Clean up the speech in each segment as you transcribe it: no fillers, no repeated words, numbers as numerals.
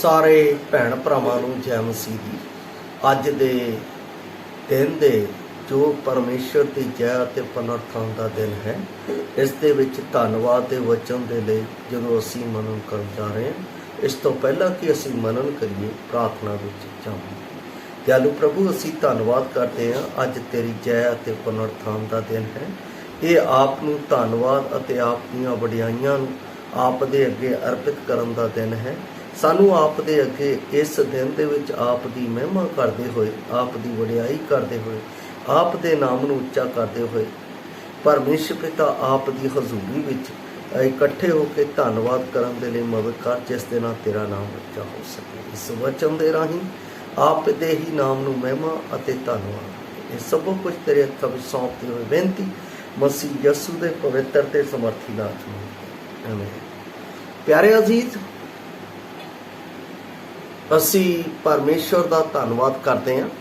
सारे भैन भरावां नूं जय मसीह दी। अज दे दिन दे जो परमेश्वर की जय ते पुनरुत्थान का दिन है, इस दे विच धन्नवाद के वचन के लिए जो असी मनन कर जा रहे हैं, इस तो पहला कि असी मनन करिए प्रार्थना विच जावां। दयालु प्रभु, असी धन्नवाद करते हैं, अज तेरी जय ते पुनरुत्थान का दिन है। ये आप नूं धन्नवाद अते आप दीआं वडियाईआं नूं आप दे अगे अर्पित करन दा दिन है। सानू आप दे अगे इस दिन दे विच आप दी महिमा करते हुए, आप दी वडियाई करते हुए, आप दे नाम नूं उच्चा करते हुए परमेश्वर पिता आप दी हजूरी विच इकट्ठे होकर धन्नवाद करन दे लई मदद कर, जिस दे नाल तेरा नाम उच्चा हो सके। इस वचन दे राहीं आप दे ही नाम नूं महिमा अते धन्नवाद, ये सब कुछ तेरे हत्थां विच सौंपते हुए बेनती मसीह यसू दे पवित्र ते समर्थी नाम च आमीन। प्यारे अजीज, असी परमेश्वर का धन्नवाद करते हैं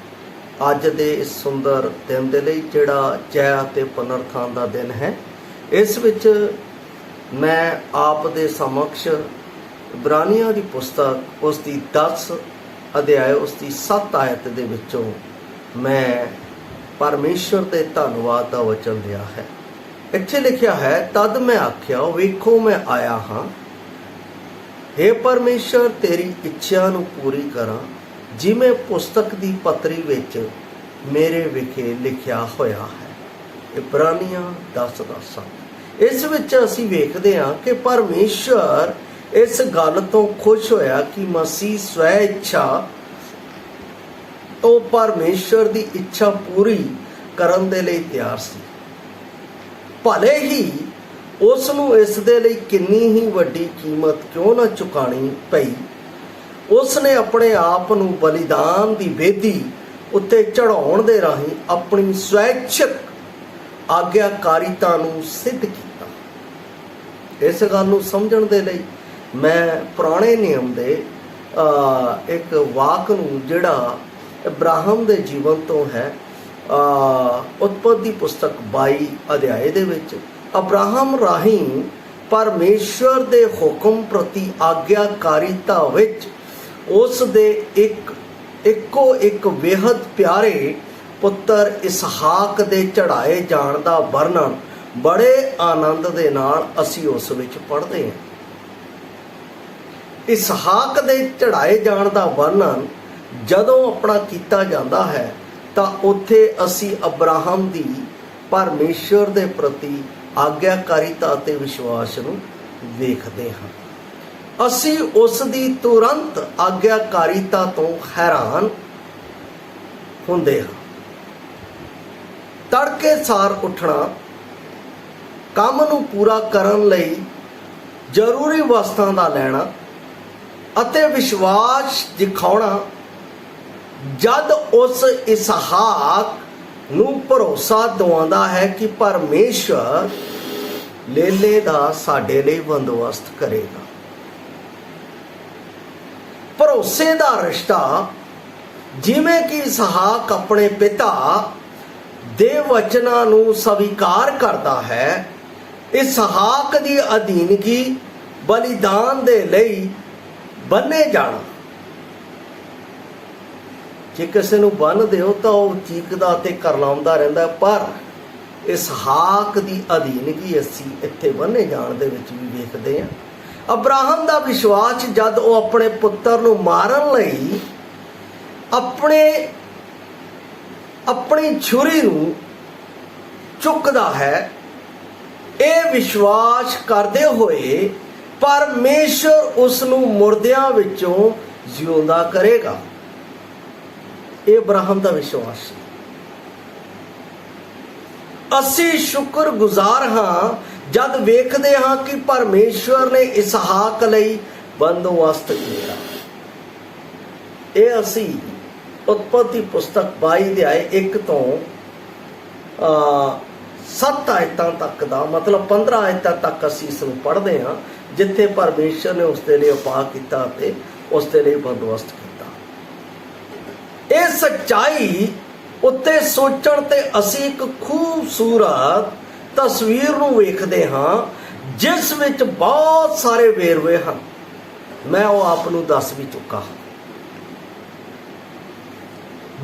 अज दे इस सुंदर दिन दे लई जिहड़ा जय ते पुनरुत्थान का दिन है। इस विच मैं आप दे समक्ष इब्रानियां की पुस्तक उसकी 10 अध्याय उसकी 7 आयत दे विचों मैं परमेश्वर के धन्नवाद का वचन लिया है। इत्थे लिखिया है, तद मैं आख्या वेखो मैं आया हाँ, हे परमेश्वर तेरी इच्छा नूं पूरी करा, जिमें पुस्तक की पत्री विच मेरे विखे लिखिया होया है। इब्रानियां 10:7। इस विच असीं वेखदे हां कि परमेश्वर इस गल तो खुश होया कि मसीह स्वै इच्छा तो परमेश्वर की इच्छा पूरी करन दे लई तैयार सी, भले ही उसनूं इस दे लई किन्नी ही वड्डी कीमत क्यों ना चुकानी पई। उसने अपने आप नूं बलिदान की वेदी उत्ते चढ़ाउण दे राहीं अपनी स्वैच्छिक आग्याकारिता नूं सिद्ध कीता। इस गल नूं समझण दे लई मैं पुराने नियम दे एक वाक नूं जिहड़ा इब्राहिम दे जीवन तो है, उत्पत्ति पुस्तक 22 अध्याय दे विच अब्राहम राहीं परमेश्वर दे हुक्म प्रति आग्याकारिता विच उस दे इक्को एक बेहद प्यारे पुत्र इसहाक दे चढ़ाए जाण दा वर्णन बड़े आनंद दे नाल असी उस विच पढ़दे हां। इसहाक दे चढ़ाए जाण दा वर्णन जदों अपना कीता जाता है तो उत्थे असी अब्राहम दी परमेश्वर दे प्रति आग्याकारिता ते विश्वास नूं वेखदे हां। असी उस दी तुरंत आग्याकारिता तो हैरान हुंदे हां। तड़के सार उठना, काम नूं पूरा करन लई जरूरी वस्तां दा लैना अते विश्वास दिखाउणा, जद उस इसहाक नूं भरोसा दवांदा है कि परमेश्वर लेले दा साडे लई बंदोबस्त करेगा। भरोसे दा रिश्ता जिवें कि इसहाक अपने पिता दे वचनां नूं स्वीकार करदा है, इसहाक दी अधीनगी बलिदान दे लई बन्ने जाना। जे किसी नूं बन दिओ तो वह चीकदा ते करलाउंदा रहिंदा, पर इसहाक दी अधीनगी असी इत्थे बन्ने जाण दे विच भी वेखदे हां। अब्राहम दा विश्वास जद वो अपने पुत्र नूं मारन लई अपनी छुरी नूं चुकदा है, ये विश्वास करदे होए परमेश्वर उसनूं मुर्दियां विचों जिउंदा करेगा। ये अब्राहम दा विश्वास है। असी शुक्र गुजार हाँ जद वेखदे हाँ कि परमेश्वर ने इसहाक लई बंदोबस्त किया। ये असी उत्पत्ति पुस्तक 22 अध्याय 1 तो 7 आयतां तक दा मतलब 15 आयतां तक असी इसनूं पढ़दे हाँ, जिथे परमेश्वर ने उसके लिए उपाय किया ते उसके लिए बंदोबस्त किया। ये सच्चाई उत्ते सोचण ते असी एक खूबसूरत तस्वीर नूं वेखदे हां, जिस विच बहुत सारे वेरवे हैं। मैं वो आप नूं दस भी चुका हाँ।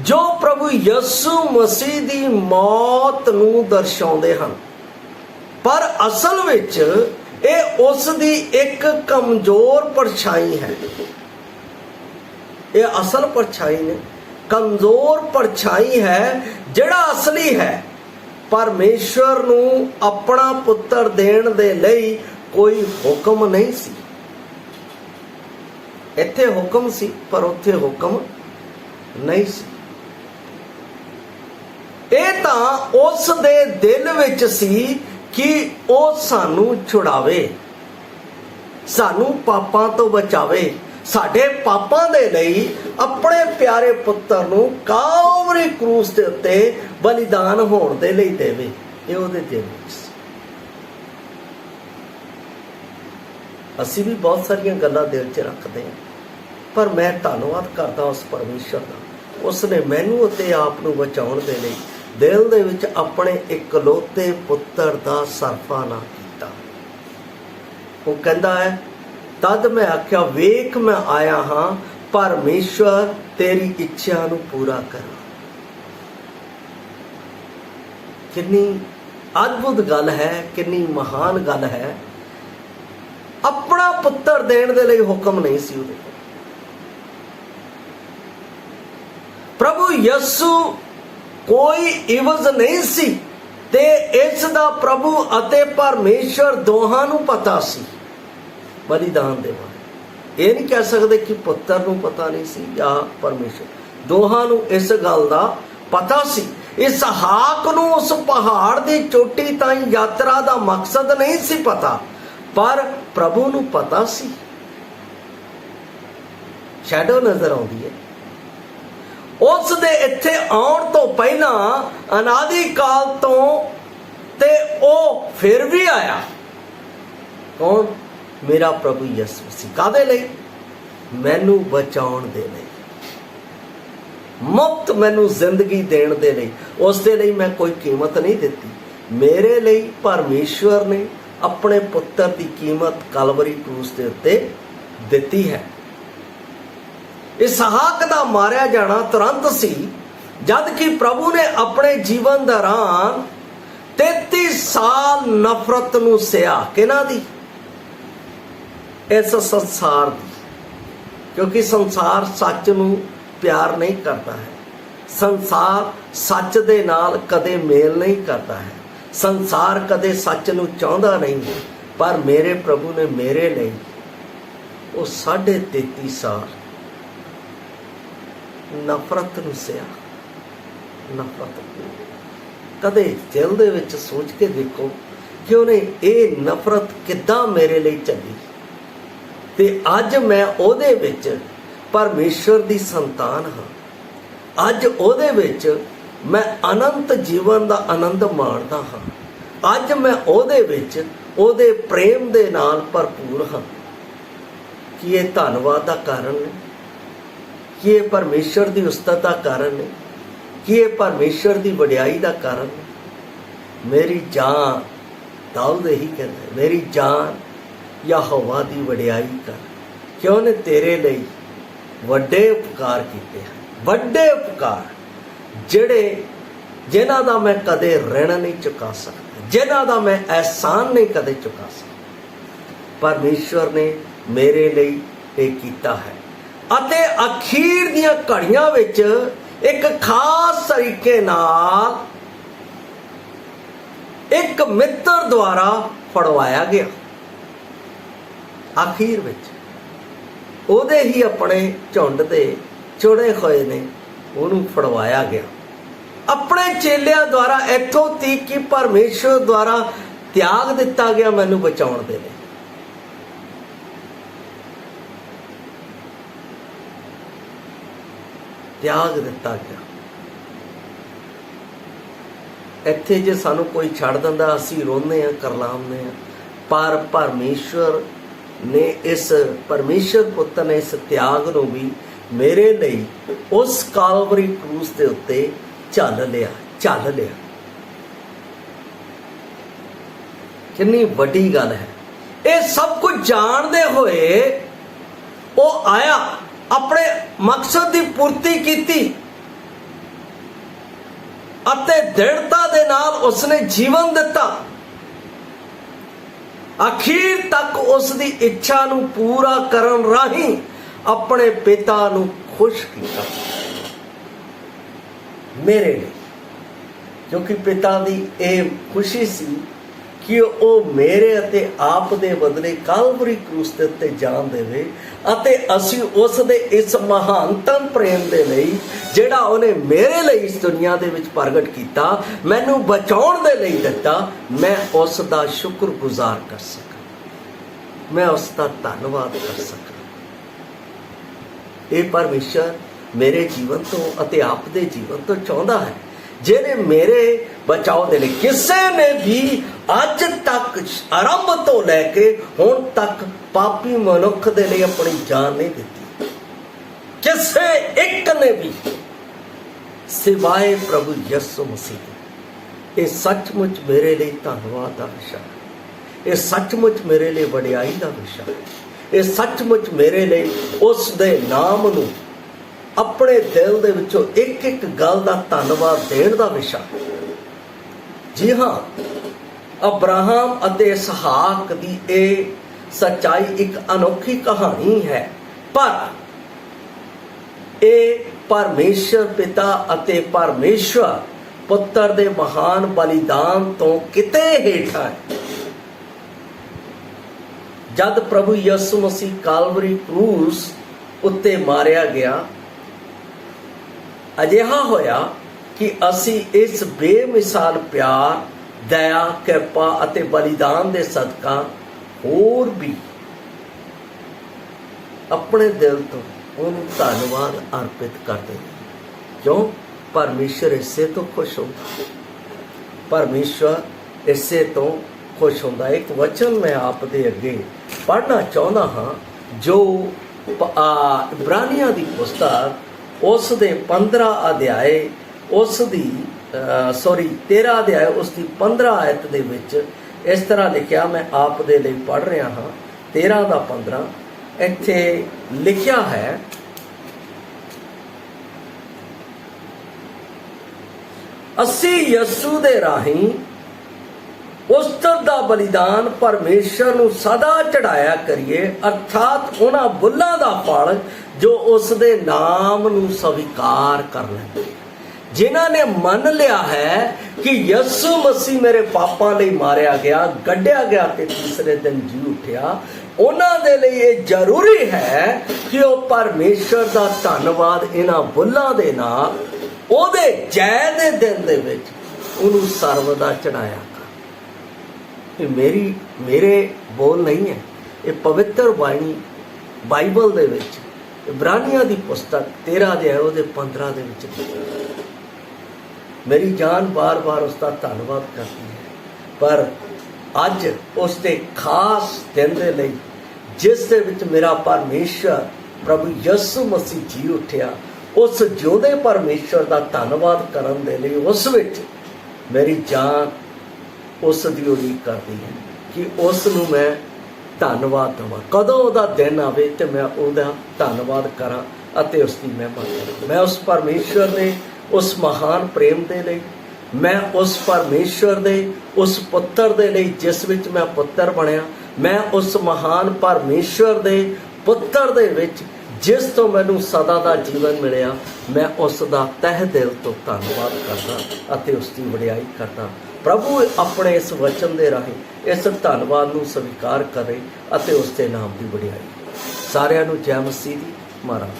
जो प्रभु यसू मसीह दी मौत नूं दर्शाउंदे हन, पर असल विच ये उस दी एक कमजोर परछाई है। ये असल परछाई ने, कमजोर परछाई है। जिहड़ा असली है, परमेश्वर नूं अपना पुत्र देण दे लई कोई हुक्म नहीं सी। इत्थे हुक्म सी पर उत्थे हुक्म नहीं सी। ये तां उस दे दिल विच सी कि ਉਹ ਸਾਨੂੰ छुड़ावे, सानू पापां तो बचावे, साडे पापां दे लई अपने प्यारे पुत्र नूं कालवरी क्रूस दे उत्ते बलिदान होण दे लई देवे। ये ਉਹਦੇ दिल विच सी। ਅਸੀਂ भी बहुत सारियां गल्लां दिल च रखते हैं, पर मैं धन्नवाद करदा उस परमेश्वर दा, उसने मैनू ਅਤੇ आप नूं बचाउण दे लई दिल दे विच अपने इकलौते पुत्र दा सरफा ना कीता। वो कहता है, तद मैं आख्या वेख मैं आया हाँ परमेश्वर तेरी इच्छा नूं पूरा करा। कितनी अद्भुत गल है, कितनी महान गल है। अपना पुत्र देण दे लई हुक्म नहीं सी उहदे कोल। प्रभु यसू कोई इवज नहीं सी ते इस दा प्रभु अते परमेश्वर दोहां नूं पता सी बलिदान दे बारे। ये नहीं कह सकते कि पुत्र नूं पता नहीं सी या परमेश्वर, दोहां नूं इस गल दा पता सी। इसहाक नूं उस पहाड़ दी चोटी ताईं यात्रा दा मकसद नहीं सी पता, पर प्रभु नूं पता सी। शैडो नजर आउंदी है। उस दे इत्थे आउण तो पहला अनादि काल तो ते ओ फिर भी आया। कौन? मेरा प्रभु यसू मसीह। कादे लई? मैनू बचाउण दे लई, मुफ्त मैनू जिंदगी देण दे लई। उस दे लई मैं कोई कीमत नहीं दिती। मेरे लई परमेश्वर ने अपने पुत्र की कीमत कलवरी क्रूस दे उत्ते दिती है। इसहाक दा मारिया जाना तुरंत सी, जद कि प्रभु ने अपने जीवन दौरान 33 साल नफरत नूं सहा। किहनां दी? इस संसार दी, क्योंकि संसार सच नूं प्यार नहीं करता है। संसार सच दे नाल कदे मेल नहीं करता है। संसार कदे सच नूं चाहुंदा नहीं है। पर मेरे प्रभु ने मेरे लिए वो 33.5 साल नफरत नूं सहा। नफरत कदे दिल दे विच सोच के देखो कि उन्हें ये नफरत किद्दां मेरे लिए झली, ते अज मैं ओहदे विच परमेश्वर दी संतान हाँ। अज ओहदे विच मैं अनंत जीवन दा आनंद माणदा हाँ। अज मैं ओहदे विच ओहदे प्रेम दे नाल भरपूर हाँ। कि ये धन्नवाद दा कारण है, कि ये परमेश्वर की उस्ताद का कारण है, कि ये परमेश्वर की वडियाई का कारण है। मेरी जान, दाऊद यही कहता है, मेरी जान यहोवा की वडियाई कर, क्यों ने तेरे लिए वड्डे उपकार किए हैं। वड्डे उपकार जिहड़े जिन्हां दा मैं कदे ऋण नहीं चुका सकता, जिन्हां दा मैं एहसान नहीं कदे चुका सकता। परमेश्वर ने मेरे लिए ये कीता है। अते अखीर दियां घड़ियां विच एक खास तरीके नाल एक मित्र द्वारा फड़वाया गया। आखिर विच ओहदे ही अपने झुंड दे चुणे होए ने उहनूं फड़वाया गया। अपने चेलियां द्वारा इत्थों तक कि परमेश्वर द्वारा त्याग दिता गया मैनूं बचाउण दे लई। त्याग दिता गया। इत्थे जे सानू कोई छड़ दिंदा असीं रोंदे आ, करलामदे आ, पर परमेश्वर ने इस परमेश्वर पुत्र ने इस त्याग नूं भी मेरे लिए उस कालवरी क्रूस के उत्ते झल लिया। कितनी वड्डी गल है। ये सब कुछ जानते हुए ਉਹ ਆਇਆ, ਆਪਣੇ ਮਕਸਦ ਦੀ ਪੂਰਤੀ ਕੀਤੀ ਅਤੇ ਦ੍ਰਿੜਤਾ ਦੇ ਨਾਲ ਉਸਨੇ ਜੀਵਨ ਦਿੱਤਾ। ਅਖੀਰ ਤੱਕ ਉਸ ਦੀ ਇੱਛਾ ਨੂੰ ਪੂਰਾ ਕਰਨ ਰਾਹੀਂ ਆਪਣੇ ਪਿਤਾ ਨੂੰ ਖੁਸ਼ ਕੀਤਾ ਮੇਰੇ ਲਈ, ਕਿਉਂਕਿ ਪਿਤਾ ਦੀ ਇਹ ਖੁਸ਼ੀ ਸੀ ਕਿ ਉਹ ਮੇਰੇ ਅਤੇ ਆਪ ਦੇ ਬਦਲੇ ਕਾਲਵਰੀ ਕਰੂਸ ਦੇ ਉੱਤੇ ਜਾਨ ਦੇਵੇ ਅਤੇ ਅਸੀਂ ਉਸ ਦੇ ਇਸ ਮਹਾਨਤਮ ਪ੍ਰੇਮ ਦੇ ਲਈ, ਜਿਹੜਾ ਉਹਨੇ ਮੇਰੇ ਲਈ ਇਸ ਦੁਨੀਆ ਦੇ ਵਿੱਚ ਪ੍ਰਗਟ ਕੀਤਾ, ਮੈਨੂੰ ਬਚਾਉਣ ਦੇ ਲਈ ਦਿੱਤਾ, ਮੈਂ ਉਸ ਦਾ ਸ਼ੁਕਰਗੁਜ਼ਾਰ ਕਰ ਸਕਾਂ, ਮੈਂ ਉਸ ਦਾ ਧੰਨਵਾਦ ਕਰ ਸਕਾਂ। ਇਹ ਪਰਮੇਸ਼ਰ ਮੇਰੇ ਜੀਵਨ ਤੋਂ ਅਤੇ ਆਪ ਦੇ ਜੀਵਨ ਤੋਂ ਚਾਹੁੰਦਾ ਹੈ, ਜਿਹਨੇ ਮੇਰੇ ਬਚਾਓ ਦੇ ਲਈ ਕਿਸੇ ਨੇ ਵੀ ਅੱਜ ਤੱਕ ਆਰੰਭ ਤੋਂ ਲੈ ਕੇ ਹੁਣ ਤੱਕ ਪਾਪੀ ਮਨੁੱਖ ਦੇ ਲਈ ਆਪਣੀ ਜਾਨ ਨਹੀਂ ਦਿੱਤੀ। ਕਿਸੇ ਇੱਕ ਨੇ ਵੀ, ਸਿਵਾਏ ਪ੍ਰਭੂ ਯਿਸੂ ਮਸੀਹ ਦੇ। ਇਹ ਸੱਚਮੁੱਚ ਮੇਰੇ ਲਈ ਧੰਨਵਾਦ ਦਾ ਵਿਸ਼ਾ ਹੈ। ਇਹ ਸੱਚਮੁੱਚ ਮੇਰੇ ਲਈ ਵਡਿਆਈ ਦਾ ਵਿਸ਼ਾ ਹੈ। ਇਹ ਸੱਚਮੁੱਚ ਮੇਰੇ ਲਈ ਉਸ ਦੇ ਨਾਮ ਨੂੰ ਆਪਣੇ ਦਿਲ ਦੇ ਵਿੱਚੋਂ ਇੱਕ ਇੱਕ ਗੱਲ ਦਾ ਧੰਨਵਾਦ ਦੇਣ ਦਾ ਵਿਸ਼ਾ ਹੈ। ਜੀ ਹਾਂ, ਅਬਰਾਹਮ ਅਤੇ ਇਸਹਾਕ ਦੀ ਇਹ ਸੱਚਾਈ ਇੱਕ ਅਨੋਖੀ ਕਹਾਣੀ ਹੈ, ਪਰ ਇਹ ਪਰਮੇਸ਼ਰ ਪਿਤਾ ਅਤੇ ਪਰਮੇਸ਼ਰ ਪੁੱਤਰ ਦੇ ਮਹਾਨ ਬਲੀਦਾਨ ਤੋਂ ਕਿਤੇ ਹੇਠਾਂ ਹੈ। ਜਦ ਪ੍ਰਭੂ ਯਿਸੂ ਮਸੀਹ ਕਾਲਵਰੀ ਕਰੂਸ ਉੱਤੇ ਮਾਰਿਆ ਗਿਆ, ਅਜਿਹਾ ਹੋਇਆ ਕਿ ਅਸੀਂ ਇਸ ਬੇਮਿਸਾਲ ਪਿਆਰ, ਦਇਆ, ਕਿਰਪਾ ਅਤੇ ਬਲੀਦਾਨ ਦੇ ਸਦਕਾ ਹੋਰ ਵੀ ਆਪਣੇ ਦਿਲ ਤੋਂ ਉਹਨੂੰ ਧੰਨਵਾਦ ਅਰਪਿਤ ਕਰਦੇ ਹਾਂ। ਕਿਉਂ? ਪਰਮੇਸ਼ਰ ਇਸੇ ਤੋਂ ਖੁਸ਼ ਹੁੰਦਾ। ਪਰਮੇਸ਼ਰ ਇਸੇ ਤੋਂ ਖੁਸ਼ ਹੁੰਦਾ। ਇੱਕ ਵਚਨ ਮੈਂ ਆਪ ਦੇ ਅੱਗੇ ਪੜ੍ਹਨਾ ਚਾਹੁੰਦਾ ਹਾਂ, ਜੋ ਇਬਰਾਨੀਆਂ ਦੀ ਪੁਸਤਕ ਉਸ ਦੇ 15 ਅਧਿਆਏ ਉਸ ਦੀ 13 ਅਧਿਆਏ ਉਸ ਦੀ 15 ਆਇਤ ਦੇ ਵਿੱਚ ਇਸ ਤਰ੍ਹਾਂ ਲਿਖਿਆ। ਮੈਂ ਆਪ ਦੇ ਲਈ ਪੜ੍ਹ ਰਿਹਾ ਹਾਂ। 13 ਦਾ 15 ਇੱਥੇ ਲਿਖਿਆ ਹੈ, ਅਸੀਂ ਯਿਸੂ ਦੇ ਰਾਹੀਂ ਉਸਤਤ ਦਾ ਬਲੀਦਾਨ ਪਰਮੇਸ਼ਰ ਨੂੰ ਸਦਾ ਚੜਾਇਆ ਕਰੀਏ, ਅਰਥਾਤ ਉਹਨਾਂ ਬੁੱਲਾਂ ਦਾ ਫਲ ਜੋ ਉਸ ਦੇ ਨਾਮ ਨੂੰ ਸਵੀਕਾਰ ਕਰ ਲੈਂਦੇ, ਜਿਨ੍ਹਾਂ ਨੇ ਮੰਨ ਲਿਆ ਹੈ ਕਿ ਯਿਸੂ ਮਸੀਹ ਮੇਰੇ ਪਾਪਾਂ ਲਈ ਮਾਰਿਆ ਗਿਆ, ਗੱਡਿਆ ਗਿਆ ਤੇ ਤੀਸਰੇ ਦਿਨ ਜੀ ਉੱਠਿਆ। ਉਹਨਾਂ ਦੇ ਲਈ ਇਹ ਜ਼ਰੂਰੀ ਹੈ ਕਿ ਉਹ ਪਰਮੇਸ਼ਰ ਦਾ ਧੰਨਵਾਦ ਇਹਨਾਂ ਬੁੱਲਾਂ ਦੇ ਨਾਲ ਉਹਦੇ ਜੈ ਦੇ ਦਿਨ ਦੇ ਵਿੱਚ ਉਹਨੂੰ ਸਰਵਦਾ ਚੜਾਇਆ ਕਰ। ਇਹ ਮੇਰੇ ਬੋਲ ਨਹੀਂ ਹੈ, ਇਹ ਪਵਿੱਤਰ ਬਾਣੀ ਬਾਈਬਲ ਦੇ ਵਿੱਚ ਇਬਰਾਨੀਆਂ ਦੀ ਪੁਸਤਕ 13 ਅਧਿਆਇ ਉਹਦੇ 15 ਦੇ ਵਿੱਚ ਲਿਖਿਆ। ਮੇਰੀ ਜਾਨ ਬਾਰ-ਬਾਰ ਉਸ ਦਾ ਧੰਨਵਾਦ ਕਰਦੀ ਹੈ, ਪਰ ਅੱਜ ਉਸ ਦੇ ਖਾਸ ਦਿਨ ਦੇ ਲਈ, ਜਿਸ ਦੇ ਵਿੱਚ ਮੇਰਾ ਪਰਮੇਸ਼ਰ ਪ੍ਰਭੂ ਯਿਸੂ ਮਸੀਹ ਜੀ ਉੱਠਿਆ, ਉਸ ਜਿਉਂਦੇ ਪਰਮੇਸ਼ਰ ਦਾ ਧੰਨਵਾਦ ਕਰਨ ਦੇ ਲਈ ਉਸ ਵਿੱਚ ਮੇਰੀ ਜਾਨ ਉਸ ਦੀ ਉਡੀਕ ਕਰਦੀ ਹੈ ਕਿ ਉਸ ਨੂੰ ਮੈਂ ਧੰਨਵਾਦ ਦੇਵਾਂ। ਕਦੋਂ ਉਹਦਾ ਦਿਨ ਆਵੇ ਤੇ ਮੈਂ ਉਹਦਾ ਧੰਨਵਾਦ ਕਰਾਂ ਅਤੇ ਉਸ ਦੀ ਮਹਿਮਾ ਕਰਾਂ। ਮੈਂ ਉਸ ਪਰਮੇਸ਼ਰ ਦੇ ਉਸ ਮਹਾਨ ਪ੍ਰੇਮ ਦੇ ਲਈ, ਮੈਂ ਉਸ ਪਰਮੇਸ਼ਰ ਦੇ ਉਸ ਪੁੱਤਰ ਦੇ ਲਈ ਜਿਸ ਵਿੱਚ ਮੈਂ ਪੁੱਤਰ ਬਣਿਆ, ਮੈਂ ਉਸ ਮਹਾਨ ਪਰਮੇਸ਼ਰ ਦੇ ਪੁੱਤਰ ਦੇ ਵਿੱਚ ਜਿਸ ਤੋਂ ਮੈਨੂੰ ਸਦਾ ਦਾ ਜੀਵਨ ਮਿਲਿਆ, ਮੈਂ ਉਸ ਦਾ ਤਹਿ ਦਿਲ ਤੋਂ ਧੰਨਵਾਦ ਕਰਦਾ ਅਤੇ ਉਸ ਦੀ ਵਡਿਆਈ ਕਰਦਾ। ਪ੍ਰਭੂ ਆਪਣੇ ਇਸ ਵਚਨ ਦੇ ਰਾਹੀਂ ਇਸ ਧੰਨਵਾਦ ਨੂੰ ਸਵੀਕਾਰ ਕਰੇ ਅਤੇ ਉਸ ਦੇ ਨਾਮ ਦੀ ਵਡਿਆਈ। ਸਾਰਿਆਂ ਨੂੰ ਜੈ ਮਸੀਹ ਦੀ। ਮਹਾਰਾਜ।